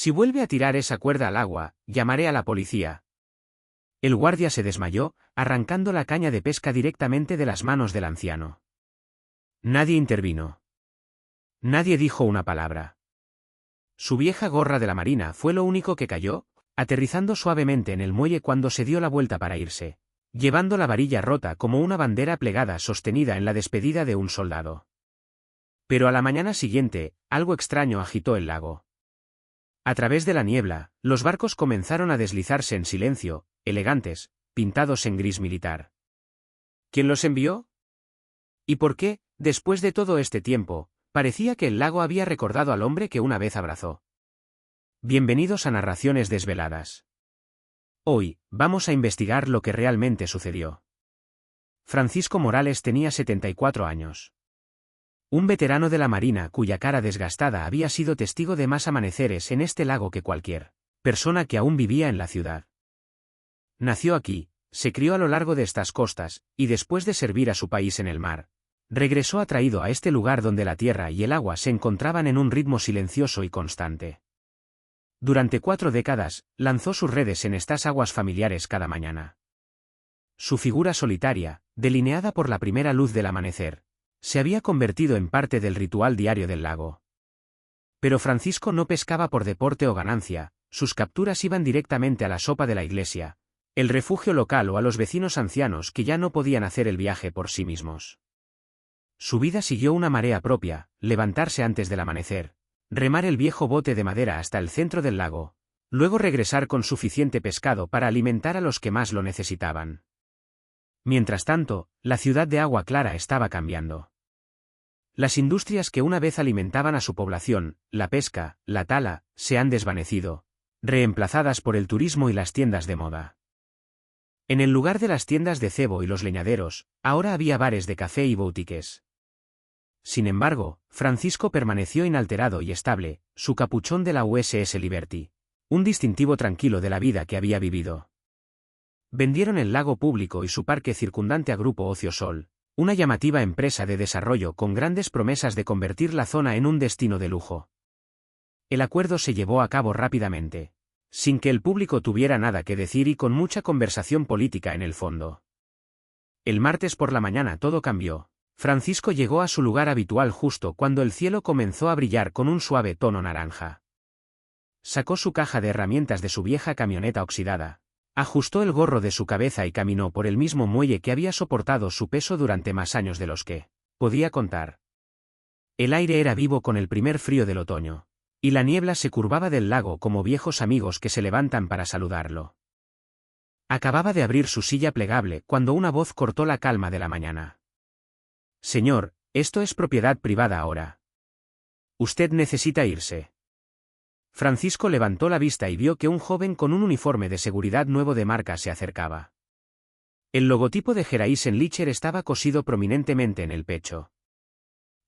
Si vuelve a tirar esa cuerda al agua, llamaré a la policía. El guardia se desmayó, arrancando la caña de pesca directamente de las manos del anciano. Nadie intervino. Nadie dijo una palabra. Su vieja gorra de la marina fue lo único que cayó, aterrizando suavemente en el muelle cuando se dio la vuelta para irse, llevando la varilla rota como una bandera plegada sostenida en la despedida de un soldado. Pero a la mañana siguiente, algo extraño agitó el lago. A través de la niebla, los barcos comenzaron a deslizarse en silencio, elegantes, pintados en gris militar. ¿Quién los envió? ¿Y por qué, después de todo este tiempo, parecía que el lago había recordado al hombre que una vez abrazó? Bienvenidos a Narraciones Desveladas. Hoy, vamos a investigar lo que realmente sucedió. Francisco Morales tenía 74 años. Un veterano de la Marina cuya cara desgastada había sido testigo de más amaneceres en este lago que cualquier persona que aún vivía en la ciudad. Nació aquí, se crió a lo largo de estas costas, y después de servir a su país en el mar, regresó atraído a este lugar donde la tierra y el agua se encontraban en un ritmo silencioso y constante. Durante 4 décadas, lanzó sus redes en estas aguas familiares cada mañana. Su figura solitaria, delineada por la primera luz del amanecer, se había convertido en parte del ritual diario del lago. Pero Francisco no pescaba por deporte o ganancia, sus capturas iban directamente a la sopa de la iglesia, el refugio local o a los vecinos ancianos que ya no podían hacer el viaje por sí mismos. Su vida siguió una marea propia, levantarse antes del amanecer, remar el viejo bote de madera hasta el centro del lago, luego regresar con suficiente pescado para alimentar a los que más lo necesitaban. Mientras tanto, la ciudad de Agua Clara estaba cambiando. Las industrias que una vez alimentaban a su población, la pesca, la tala, se han desvanecido, reemplazadas por el turismo y las tiendas de moda. En el lugar de las tiendas de cebo y los leñaderos, ahora había bares de café y boutiques. Sin embargo, Francisco permaneció inalterado y estable, su capuchón de la USS Liberty, un distintivo tranquilo de la vida que había vivido. Vendieron el lago público y su parque circundante a Grupo Ocio Sol, una llamativa empresa de desarrollo con grandes promesas de convertir la zona en un destino de lujo. El acuerdo se llevó a cabo rápidamente, sin que el público tuviera nada que decir y con mucha conversación política en el fondo. El martes por la mañana todo cambió. Francisco llegó a su lugar habitual justo cuando el cielo comenzó a brillar con un suave tono naranja. Sacó su caja de herramientas de su vieja camioneta oxidada, ajustó el gorro de su cabeza y caminó por el mismo muelle que había soportado su peso durante más años de los que podía contar. El aire era vivo con el primer frío del otoño, y la niebla se curvaba del lago como viejos amigos que se levantan para saludarlo. Acababa de abrir su silla plegable cuando una voz cortó la calma de la mañana. Señor, esto es propiedad privada ahora. Usted necesita irse. Francisco levantó la vista y vio que un joven con un uniforme de seguridad nuevo de marca se acercaba. El logotipo de Gereisen-Licher estaba cosido prominentemente en el pecho.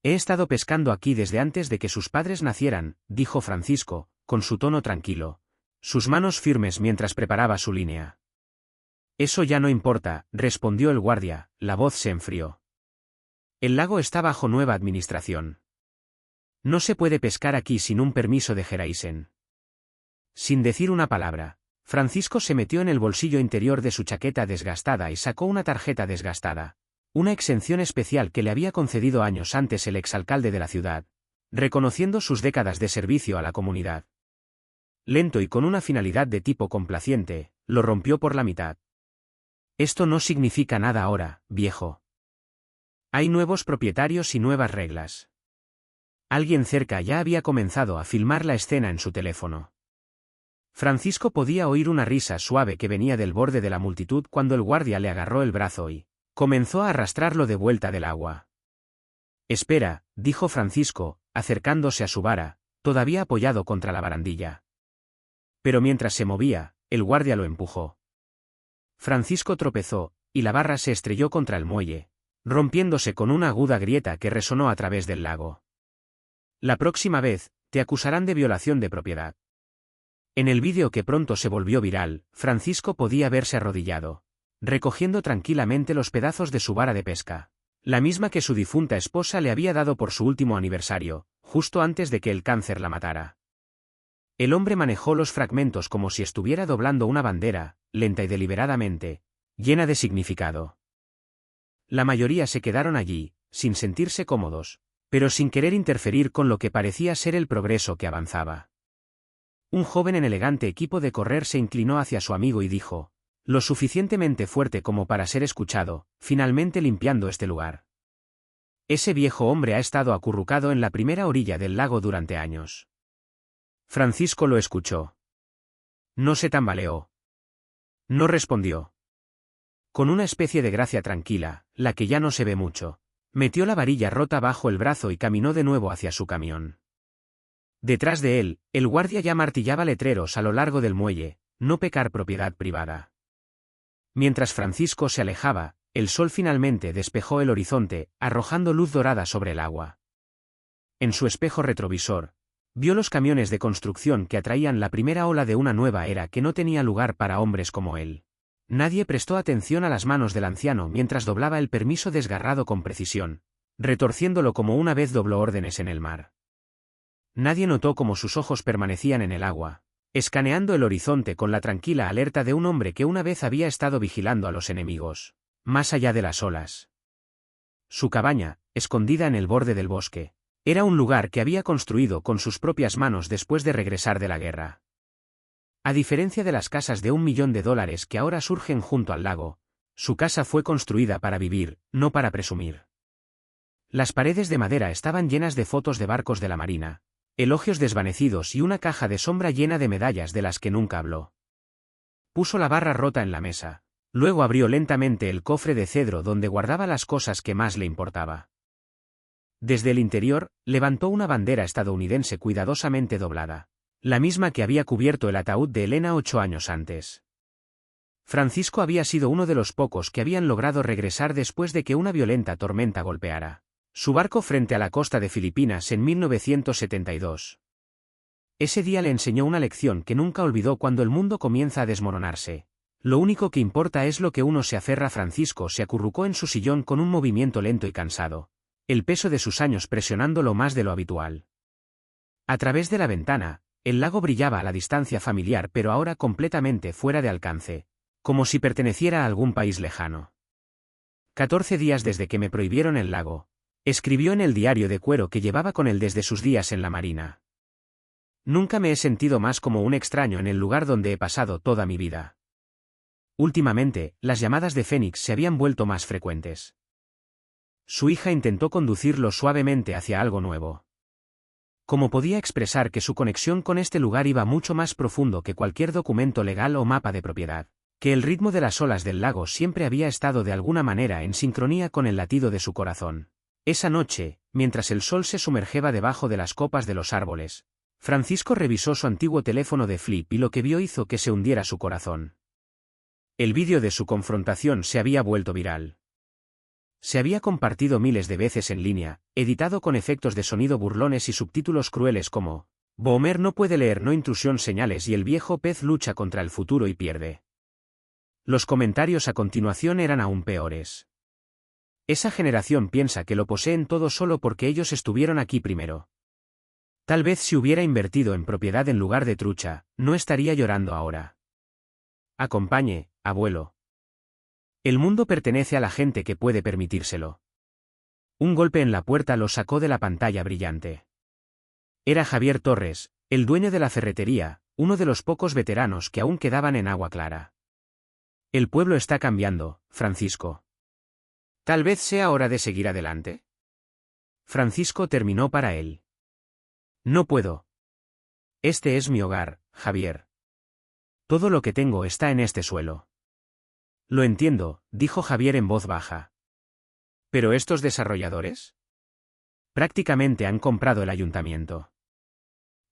He estado pescando aquí desde antes de que sus padres nacieran, dijo Francisco, con su tono tranquilo, sus manos firmes mientras preparaba su línea. Eso ya no importa, respondió el guardia, la voz se enfrió. El lago está bajo nueva administración. No se puede pescar aquí sin un permiso de Gereisen. Sin decir una palabra, Francisco se metió en el bolsillo interior de su chaqueta desgastada y sacó una tarjeta desgastada, una exención especial que le había concedido años antes el exalcalde de la ciudad, reconociendo sus décadas de servicio a la comunidad. Lento y con una finalidad de tipo complaciente, lo rompió por la mitad. Esto no significa nada ahora, viejo. Hay nuevos propietarios y nuevas reglas. Alguien cerca ya había comenzado a filmar la escena en su teléfono. Francisco podía oír una risa suave que venía del borde de la multitud cuando el guardia le agarró el brazo y comenzó a arrastrarlo de vuelta del agua. Espera, dijo Francisco, acercándose a su vara, todavía apoyado contra la barandilla. Pero mientras se movía, el guardia lo empujó. Francisco tropezó, y la barra se estrelló contra el muelle, rompiéndose con una aguda grieta que resonó a través del lago. La próxima vez, te acusarán de violación de propiedad. En el vídeo que pronto se volvió viral, Francisco podía verse arrodillado, recogiendo tranquilamente los pedazos de su vara de pesca, la misma que su difunta esposa le había dado por su último aniversario, justo antes de que el cáncer la matara. El hombre manejó los fragmentos como si estuviera doblando una bandera, lenta y deliberadamente, llena de significado. La mayoría se quedaron allí, sin sentirse cómodos, pero sin querer interferir con lo que parecía ser el progreso que avanzaba. Un joven en elegante equipo de correr se inclinó hacia su amigo y dijo, lo suficientemente fuerte como para ser escuchado, finalmente limpiando este lugar. Ese viejo hombre ha estado acurrucado en la primera orilla del lago durante años. Francisco lo escuchó. No se tambaleó. No respondió. Con una especie de gracia tranquila, la que ya no se ve mucho, metió la varilla rota bajo el brazo y caminó de nuevo hacia su camión. Detrás de él, el guardia ya martillaba letreros a lo largo del muelle, no pecar propiedad privada. Mientras Francisco se alejaba, el sol finalmente despejó el horizonte, arrojando luz dorada sobre el agua. En su espejo retrovisor, vio los camiones de construcción que atraían la primera ola de una nueva era que no tenía lugar para hombres como él. Nadie prestó atención a las manos del anciano mientras doblaba el permiso desgarrado con precisión, retorciéndolo como una vez dobló órdenes en el mar. Nadie notó cómo sus ojos permanecían en el agua, escaneando el horizonte con la tranquila alerta de un hombre que una vez había estado vigilando a los enemigos, más allá de las olas. Su cabaña, escondida en el borde del bosque, era un lugar que había construido con sus propias manos después de regresar de la guerra. A diferencia de las casas de $1.000.000 que ahora surgen junto al lago, su casa fue construida para vivir, no para presumir. Las paredes de madera estaban llenas de fotos de barcos de la marina, elogios desvanecidos y una caja de sombra llena de medallas de las que nunca habló. Puso la barra rota en la mesa, luego abrió lentamente el cofre de cedro donde guardaba las cosas que más le importaba. Desde el interior, levantó una bandera estadounidense cuidadosamente doblada, la misma que había cubierto el ataúd de Elena 8 años antes. Francisco había sido uno de los pocos que habían logrado regresar después de que una violenta tormenta golpeara su barco frente a la costa de Filipinas en 1972. Ese día le enseñó una lección que nunca olvidó cuando el mundo comienza a desmoronarse. Lo único que importa es lo que uno se aferra. Francisco se acurrucó en su sillón con un movimiento lento y cansado, el peso de sus años presionándolo más de lo habitual. A través de la ventana, el lago brillaba a la distancia familiar pero ahora completamente fuera de alcance, como si perteneciera a algún país lejano. 14 días desde que me prohibieron el lago, escribió en el diario de cuero que llevaba con él desde sus días en la marina. Nunca me he sentido más como un extraño en el lugar donde he pasado toda mi vida. Últimamente, las llamadas de Fénix se habían vuelto más frecuentes. Su hija intentó conducirlo suavemente hacia algo nuevo. ¿Cómo podía expresar que su conexión con este lugar iba mucho más profundo que cualquier documento legal o mapa de propiedad? Que el ritmo de las olas del lago siempre había estado de alguna manera en sincronía con el latido de su corazón. Esa noche, mientras el sol se sumergía debajo de las copas de los árboles, Francisco revisó su antiguo teléfono de flip y lo que vio hizo que se hundiera su corazón. El vídeo de su confrontación se había vuelto viral. Se había compartido miles de veces en línea, editado con efectos de sonido burlones y subtítulos crueles como Boomer no puede leer, no intrusión, señales y el viejo pez lucha contra el futuro y pierde. Los comentarios a continuación eran aún peores. Esa generación piensa que lo poseen todo solo porque ellos estuvieron aquí primero. Tal vez si hubiera invertido en propiedad en lugar de trucha, no estaría llorando ahora. Acompañe, abuelo. El mundo pertenece a la gente que puede permitírselo. Un golpe en la puerta lo sacó de la pantalla brillante. Era Javier Torres, el dueño de la ferretería, uno de los pocos veteranos que aún quedaban en Agua Clara. El pueblo está cambiando, Francisco. Tal vez sea hora de seguir adelante. Francisco terminó para él. No puedo. Este es mi hogar, Javier. Todo lo que tengo está en este suelo. Lo entiendo, dijo Javier en voz baja. ¿Pero estos desarrolladores? Prácticamente han comprado el ayuntamiento.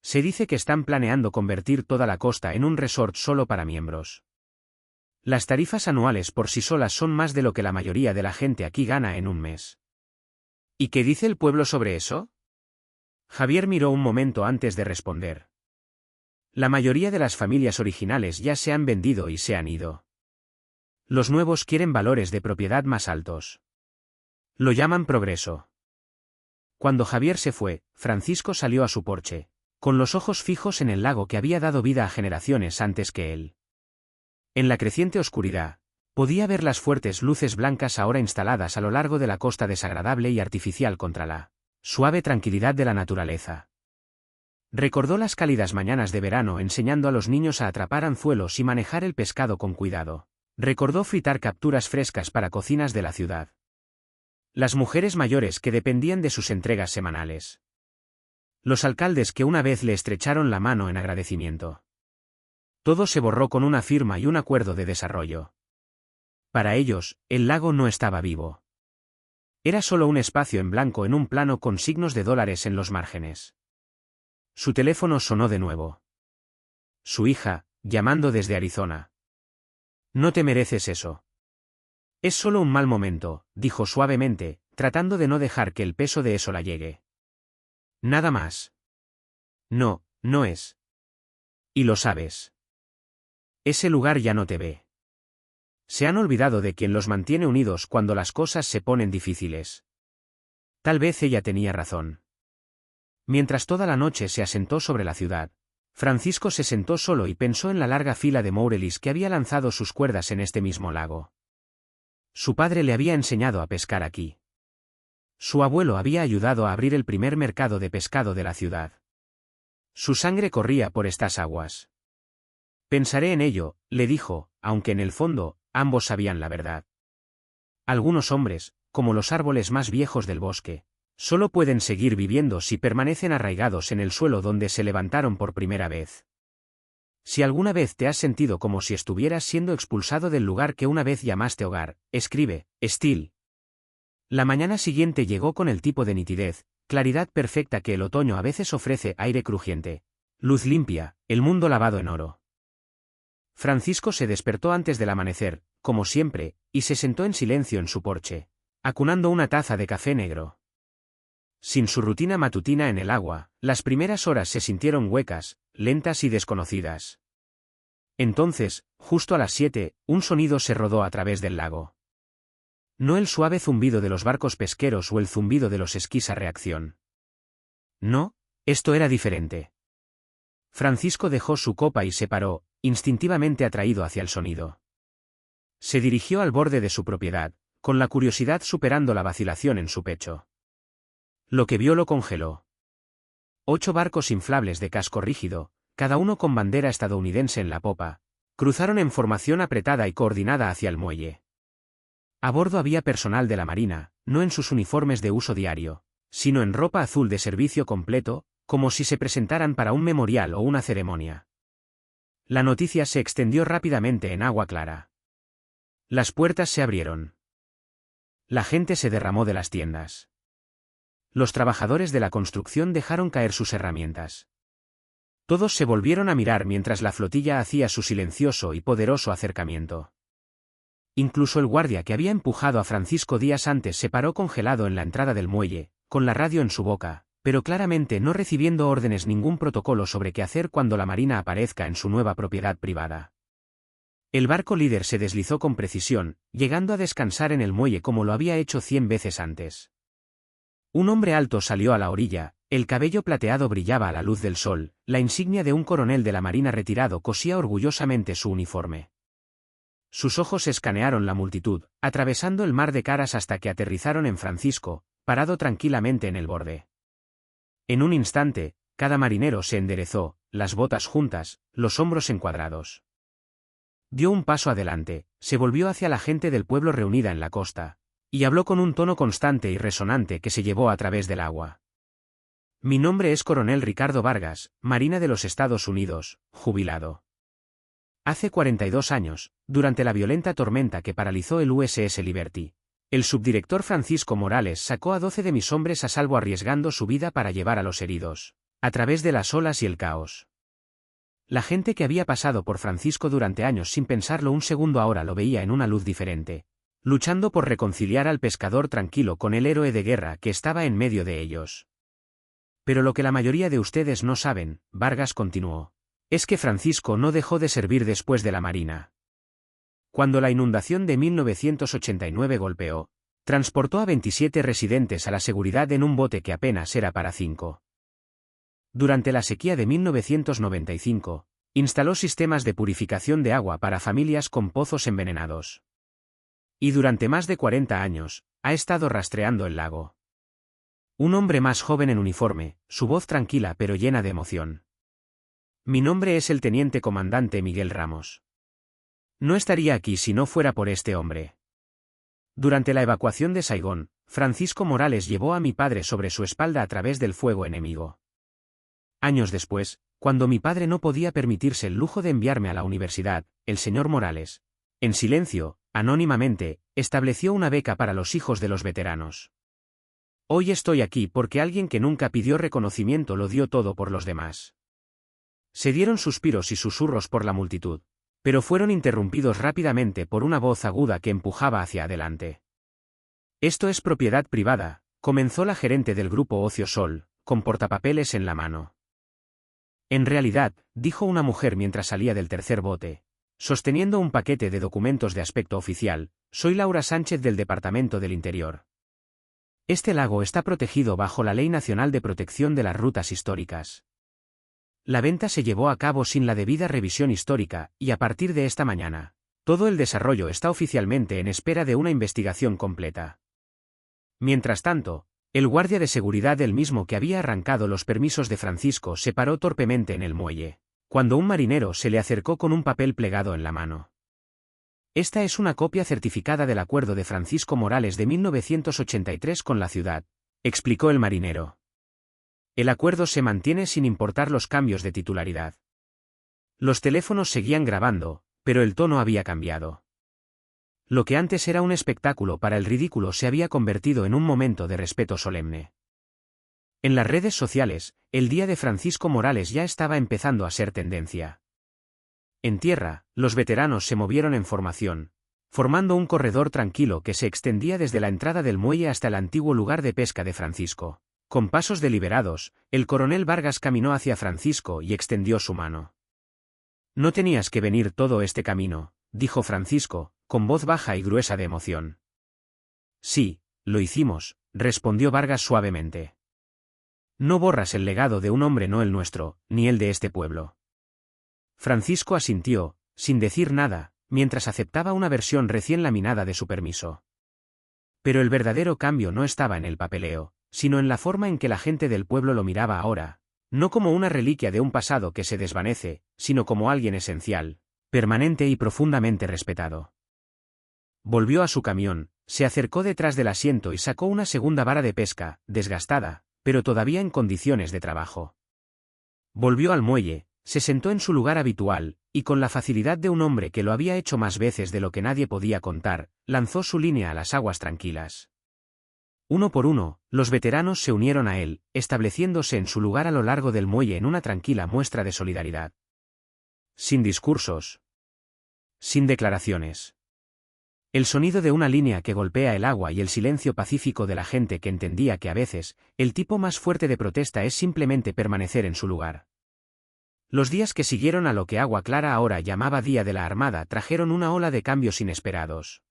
Se dice que están planeando convertir toda la costa en un resort solo para miembros. Las tarifas anuales por sí solas son más de lo que la mayoría de la gente aquí gana en un mes. ¿Y qué dice el pueblo sobre eso? Javier miró un momento antes de responder. La mayoría de las familias originales ya se han vendido y se han ido. Los nuevos quieren valores de propiedad más altos. Lo llaman progreso. Cuando Javier se fue, Francisco salió a su porche, con los ojos fijos en el lago que había dado vida a generaciones antes que él. En la creciente oscuridad, podía ver las fuertes luces blancas ahora instaladas a lo largo de la costa desagradable y artificial contra la suave tranquilidad de la naturaleza. Recordó las cálidas mañanas de verano enseñando a los niños a atrapar anzuelos y manejar el pescado con cuidado. Recordó fritar capturas frescas para cocinas de la ciudad. Las mujeres mayores que dependían de sus entregas semanales. Los alcaldes que una vez le estrecharon la mano en agradecimiento. Todo se borró con una firma y un acuerdo de desarrollo. Para ellos, el lago no estaba vivo. Era solo un espacio en blanco en un plano con signos de dólares en los márgenes. Su teléfono sonó de nuevo. Su hija, llamando desde Arizona. No te mereces eso. Es solo un mal momento, dijo suavemente, tratando de no dejar que el peso de eso la llegue. Nada más. No, no es. Y lo sabes. Ese lugar ya no te ve. Se han olvidado de quien los mantiene unidos cuando las cosas se ponen difíciles. Tal vez ella tenía razón. Mientras toda la noche se asentó sobre la ciudad, Francisco se sentó solo y pensó en la larga fila de mourelis que había lanzado sus cuerdas en este mismo lago. Su padre le había enseñado a pescar aquí. Su abuelo había ayudado a abrir el primer mercado de pescado de la ciudad. Su sangre corría por estas aguas. Pensaré en ello, le dijo, aunque en el fondo, ambos sabían la verdad. Algunos hombres, como los árboles más viejos del bosque, solo pueden seguir viviendo si permanecen arraigados en el suelo donde se levantaron por primera vez. Si alguna vez te has sentido como si estuvieras siendo expulsado del lugar que una vez llamaste hogar, escribe, Steele. La mañana siguiente llegó con el tipo de nitidez, claridad perfecta que el otoño a veces ofrece, aire crujiente, luz limpia, el mundo lavado en oro. Francisco se despertó antes del amanecer, como siempre, y se sentó en silencio en su porche, acunando una taza de café negro. Sin su rutina matutina en el agua, las primeras horas se sintieron huecas, lentas y desconocidas. Entonces, justo a las 7, un sonido se rodó a través del lago. No el suave zumbido de los barcos pesqueros o el zumbido de los esquís a reacción. No, esto era diferente. Francisco dejó su copa y se paró, instintivamente atraído hacia el sonido. Se dirigió al borde de su propiedad, con la curiosidad superando la vacilación en su pecho. Lo que vio lo congeló. 8 barcos inflables de casco rígido, cada uno con bandera estadounidense en la popa, cruzaron en formación apretada y coordinada hacia el muelle. A bordo había personal de la Marina, no en sus uniformes de uso diario, sino en ropa azul de servicio completo, como si se presentaran para un memorial o una ceremonia. La noticia se extendió rápidamente en agua clara. Las puertas se abrieron. La gente se derramó de las tiendas. Los trabajadores de la construcción dejaron caer sus herramientas. Todos se volvieron a mirar mientras la flotilla hacía su silencioso y poderoso acercamiento. Incluso el guardia que había empujado a Francisco días antes se paró congelado en la entrada del muelle, con la radio en su boca, pero claramente no recibiendo órdenes ningún protocolo sobre qué hacer cuando la Marina aparezca en su nueva propiedad privada. El barco líder se deslizó con precisión, llegando a descansar en el muelle como lo había hecho 100 veces antes. Un hombre alto salió a la orilla, el cabello plateado brillaba a la luz del sol, la insignia de un coronel de la Marina retirado cosía orgullosamente su uniforme. Sus ojos escanearon la multitud, atravesando el mar de caras hasta que aterrizaron en Francisco, parado tranquilamente en el borde. En un instante, cada marinero se enderezó, las botas juntas, los hombros encuadrados. Dio un paso adelante, se volvió hacia la gente del pueblo reunida en la costa, y habló con un tono constante y resonante que se llevó a través del agua. Mi nombre es Coronel Ricardo Vargas, Marina de los Estados Unidos, jubilado. Hace 42 años, durante la violenta tormenta que paralizó el USS Liberty, el subdirector Francisco Morales sacó a 12 de mis hombres a salvo arriesgando su vida para llevar a los heridos, a través de las olas y el caos. La gente que había pasado por Francisco durante años sin pensarlo un segundo ahora lo veía en una luz diferente, luchando por reconciliar al pescador tranquilo con el héroe de guerra que estaba en medio de ellos. Pero lo que la mayoría de ustedes no saben, Vargas continuó, es que Francisco no dejó de servir después de la Marina. Cuando la inundación de 1989 golpeó, transportó a 27 residentes a la seguridad en un bote que apenas era para 5. Durante la sequía de 1995, instaló sistemas de purificación de agua para familias con pozos envenenados. Y durante más de 40 años, ha estado rastreando el lago. Un hombre más joven en uniforme, su voz tranquila pero llena de emoción. Mi nombre es el teniente comandante Miguel Ramos. No estaría aquí si no fuera por este hombre. Durante la evacuación de Saigón, Francisco Morales llevó a mi padre sobre su espalda a través del fuego enemigo. Años después, cuando mi padre no podía permitirse el lujo de enviarme a la universidad, el señor Morales, en silencio, anónimamente, estableció una beca para los hijos de los veteranos. Hoy estoy aquí porque alguien que nunca pidió reconocimiento lo dio todo por los demás. Se dieron suspiros y susurros por la multitud, pero fueron interrumpidos rápidamente por una voz aguda que empujaba hacia adelante. Esto es propiedad privada, comenzó la gerente del grupo Ocio Sol, con portapapeles en la mano. En realidad, dijo una mujer mientras salía del tercer bote, sosteniendo un paquete de documentos de aspecto oficial, soy Laura Sánchez del Departamento del Interior. Este lago está protegido bajo la Ley Nacional de Protección de las Rutas Históricas. La venta se llevó a cabo sin la debida revisión histórica, y a partir de esta mañana, todo el desarrollo está oficialmente en espera de una investigación completa. Mientras tanto, el guardia de seguridad del mismo que había arrancado los permisos de Francisco se paró torpemente en el muelle, cuando un marinero se le acercó con un papel plegado en la mano. Esta es una copia certificada del acuerdo de Francisco Morales de 1983 con la ciudad, explicó el marinero. El acuerdo se mantiene sin importar los cambios de titularidad. Los teléfonos seguían grabando, pero el tono había cambiado. Lo que antes era un espectáculo para el ridículo se había convertido en un momento de respeto solemne. En las redes sociales, el día de Francisco Morales ya estaba empezando a ser tendencia. En tierra, los veteranos se movieron en formación, formando un corredor tranquilo que se extendía desde la entrada del muelle hasta el antiguo lugar de pesca de Francisco. Con pasos deliberados, el coronel Vargas caminó hacia Francisco y extendió su mano. No tenías que venir todo este camino, dijo Francisco, con voz baja y gruesa de emoción. Sí, lo hicimos, respondió Vargas suavemente. No borras el legado de un hombre, no el nuestro, ni el de este pueblo. Francisco asintió, sin decir nada, mientras aceptaba una versión recién laminada de su permiso. Pero el verdadero cambio no estaba en el papeleo, sino en la forma en que la gente del pueblo lo miraba ahora, no como una reliquia de un pasado que se desvanece, sino como alguien esencial, permanente y profundamente respetado. Volvió a su camión, se acercó detrás del asiento y sacó una segunda vara de pesca, desgastada, pero todavía en condiciones de trabajo. Volvió al muelle, se sentó en su lugar habitual, y con la facilidad de un hombre que lo había hecho más veces de lo que nadie podía contar, lanzó su línea a las aguas tranquilas. Uno por uno, los veteranos se unieron a él, estableciéndose en su lugar a lo largo del muelle en una tranquila muestra de solidaridad. Sin discursos. Sin declaraciones. El sonido de una línea que golpea el agua y el silencio pacífico de la gente que entendía que a veces, el tipo más fuerte de protesta es simplemente permanecer en su lugar. Los días que siguieron a lo que Agua Clara ahora llamaba Día de la Armada trajeron una ola de cambios inesperados.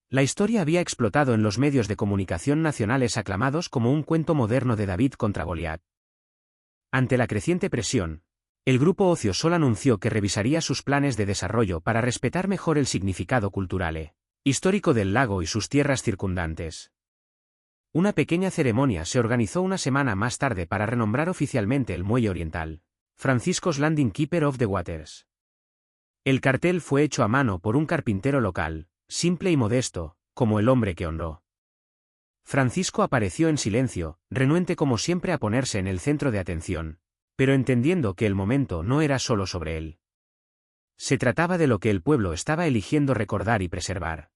La historia había explotado en los medios de comunicación nacionales aclamados como un cuento moderno de David contra Goliat. Ante la creciente presión, el grupo Ocio Sol anunció que revisaría sus planes de desarrollo para respetar mejor el significado cultural, histórico del lago y sus tierras circundantes. Una pequeña ceremonia se organizó una semana más tarde para renombrar oficialmente el muelle oriental, Francisco's Landing Keeper of the Waters. El cartel fue hecho a mano por un carpintero local, simple y modesto, como el hombre que honró. Francisco apareció en silencio, renuente como siempre a ponerse en el centro de atención, pero entendiendo que el momento no era solo sobre él. Se trataba de lo que el pueblo estaba eligiendo recordar y preservar.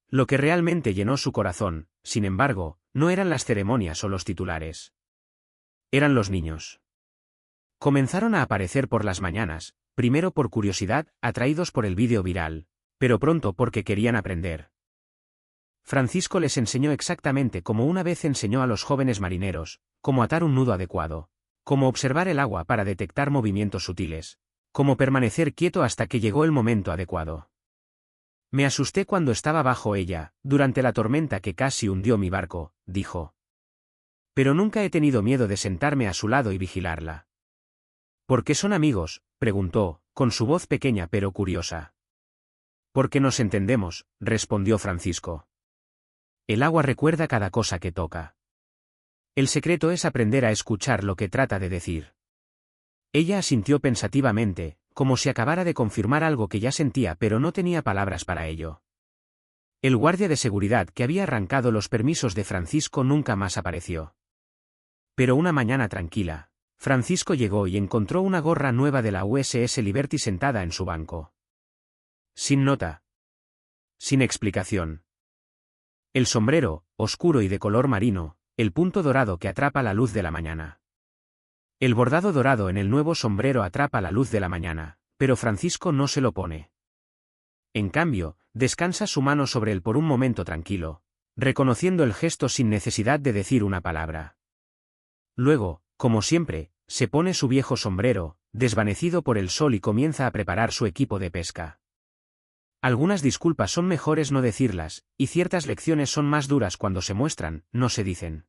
Lo que realmente llenó su corazón, sin embargo, no eran las ceremonias o los titulares. Eran los niños. Comenzaron a aparecer por las mañanas, primero por curiosidad, atraídos por el vídeo viral, pero pronto porque querían aprender. Francisco les enseñó exactamente como una vez enseñó a los jóvenes marineros, cómo atar un nudo adecuado, cómo observar el agua para detectar movimientos sutiles, cómo permanecer quieto hasta que llegó el momento adecuado. Me asusté cuando estaba bajo ella, durante la tormenta que casi hundió mi barco, dijo. Pero nunca he tenido miedo de sentarme a su lado y vigilarla. ¿Por qué son amigos?, preguntó, con su voz pequeña pero curiosa. Porque nos entendemos, respondió Francisco. El agua recuerda cada cosa que toca. El secreto es aprender a escuchar lo que trata de decir. Ella asintió pensativamente, como si acabara de confirmar algo que ya sentía pero no tenía palabras para ello. El guardia de seguridad que había arrancado los permisos de Francisco nunca más apareció. Pero una mañana tranquila, Francisco llegó y encontró una gorra nueva de la USS Liberty sentada en su banco. Sin nota. Sin explicación. El sombrero, oscuro y de color marino, el punto dorado que atrapa la luz de la mañana. El bordado dorado en el nuevo sombrero atrapa la luz de la mañana, pero Francisco no se lo pone. En cambio, descansa su mano sobre él por un momento tranquilo, reconociendo el gesto sin necesidad de decir una palabra. Luego, como siempre, se pone su viejo sombrero, desvanecido por el sol y comienza a preparar su equipo de pesca. Algunas disculpas son mejores no decirlas, y ciertas lecciones son más duras cuando se muestran, no se dicen.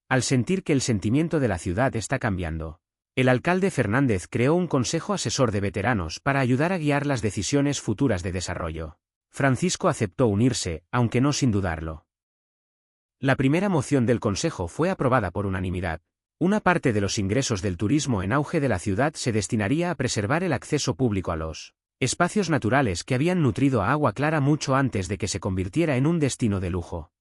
Al sentir que el sentimiento de la ciudad está cambiando, el alcalde Fernández creó un consejo asesor de veteranos para ayudar a guiar las decisiones futuras de desarrollo. Francisco aceptó unirse, aunque no sin dudarlo. La primera moción del consejo fue aprobada por unanimidad. Una parte de los ingresos del turismo en auge de la ciudad se destinaría a preservar el acceso público a los espacios naturales que habían nutrido a Agua Clara mucho antes de que se convirtiera en un destino de lujo.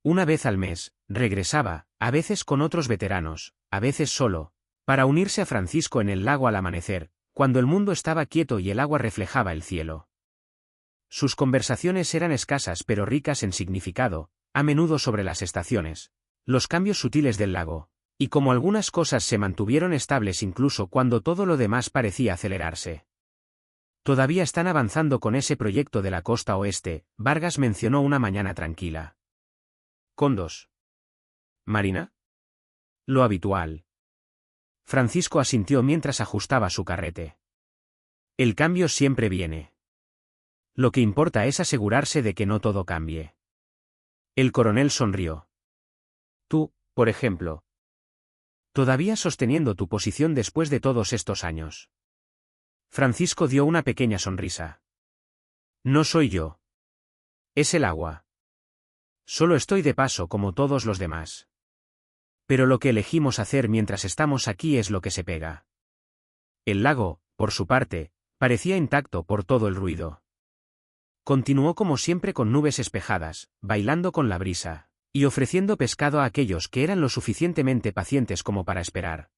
Una vez al mes, regresaba, a veces con otros veteranos, a veces solo, para unirse a Francisco en el lago al amanecer, cuando el mundo estaba quieto y el agua reflejaba el cielo. Sus conversaciones eran escasas pero ricas en significado, a menudo sobre las estaciones, los cambios sutiles del lago, y cómo algunas cosas se mantuvieron estables incluso cuando todo lo demás parecía acelerarse. Todavía están avanzando con ese proyecto de la costa oeste, Vargas mencionó una mañana tranquila. ¿Condos? ¿Marina? Lo habitual. Francisco asintió mientras ajustaba su carrete. El cambio siempre viene. Lo que importa es asegurarse de que no todo cambie. El coronel sonrió. Tú, por ejemplo. Todavía sosteniendo tu posición después de todos estos años. Francisco dio una pequeña sonrisa. No soy yo. Es el agua. Solo estoy de paso como todos los demás. Pero lo que elegimos hacer mientras estamos aquí es lo que se pega. El lago, por su parte, parecía intacto por todo el ruido. Continuó como siempre con nubes espejadas, bailando con la brisa, y ofreciendo pescado a aquellos que eran lo suficientemente pacientes como para esperar.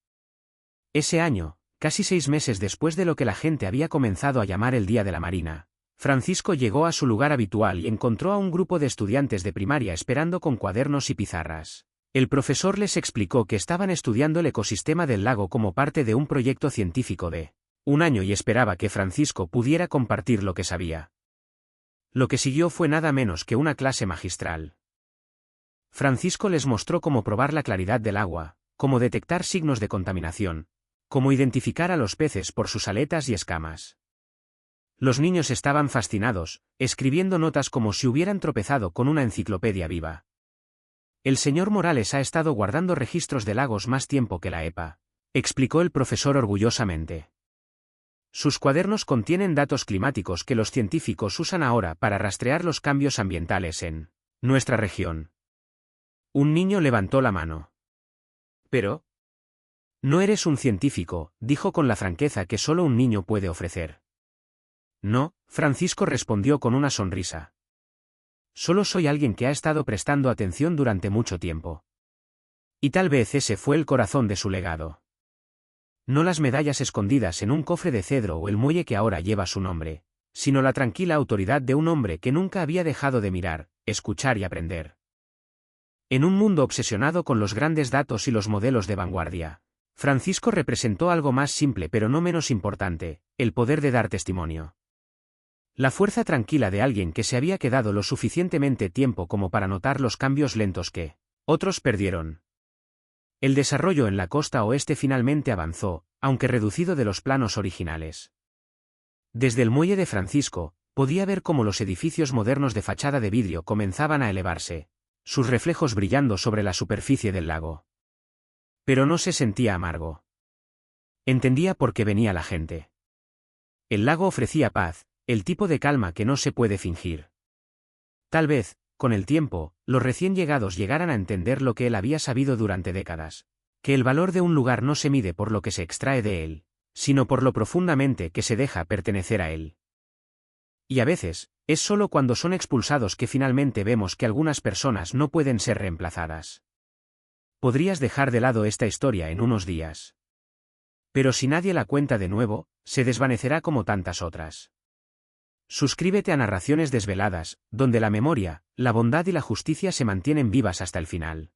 Ese año, casi 6 meses después de lo que la gente había comenzado a llamar el Día de la Marina, Francisco llegó a su lugar habitual y encontró a un grupo de estudiantes de primaria esperando con cuadernos y pizarras. El profesor les explicó que estaban estudiando el ecosistema del lago como parte de un proyecto científico de un año y esperaba que Francisco pudiera compartir lo que sabía. Lo que siguió fue nada menos que una clase magistral. Francisco les mostró cómo probar la claridad del agua, cómo detectar signos de contaminación, cómo identificar a los peces por sus aletas y escamas. Los niños estaban fascinados, escribiendo notas como si hubieran tropezado con una enciclopedia viva. El señor Morales ha estado guardando registros de lagos más tiempo que la EPA, explicó el profesor orgullosamente. Sus cuadernos contienen datos climáticos que los científicos usan ahora para rastrear los cambios ambientales en nuestra región. Un niño levantó la mano. Pero no eres un científico, dijo con la franqueza que solo un niño puede ofrecer. No, Francisco respondió con una sonrisa. Solo soy alguien que ha estado prestando atención durante mucho tiempo. Y tal vez ese fue el corazón de su legado. No las medallas escondidas en un cofre de cedro o el muelle que ahora lleva su nombre, sino la tranquila autoridad de un hombre que nunca había dejado de mirar, escuchar y aprender. En un mundo obsesionado con los grandes datos y los modelos de vanguardia, Francisco representó algo más simple pero no menos importante, el poder de dar testimonio. La fuerza tranquila de alguien que se había quedado lo suficientemente tiempo como para notar los cambios lentos que otros perdieron. El desarrollo en la costa oeste finalmente avanzó, aunque reducido de los planos originales. Desde el muelle de Francisco, podía ver cómo los edificios modernos de fachada de vidrio comenzaban a elevarse, sus reflejos brillando sobre la superficie del lago. Pero no se sentía amargo. Entendía por qué venía la gente. El lago ofrecía paz, el tipo de calma que no se puede fingir. Tal vez, con el tiempo, los recién llegados llegaran a entender lo que él había sabido durante décadas, que el valor de un lugar no se mide por lo que se extrae de él, sino por lo profundamente que se deja pertenecer a él. Y a veces, es solo cuando son expulsados que finalmente vemos que algunas personas no pueden ser reemplazadas. Podrías dejar de lado esta historia en unos días. Pero si nadie la cuenta de nuevo, se desvanecerá como tantas otras. Suscríbete a Narraciones Desveladas, donde la memoria, la bondad y la justicia se mantienen vivas hasta el final.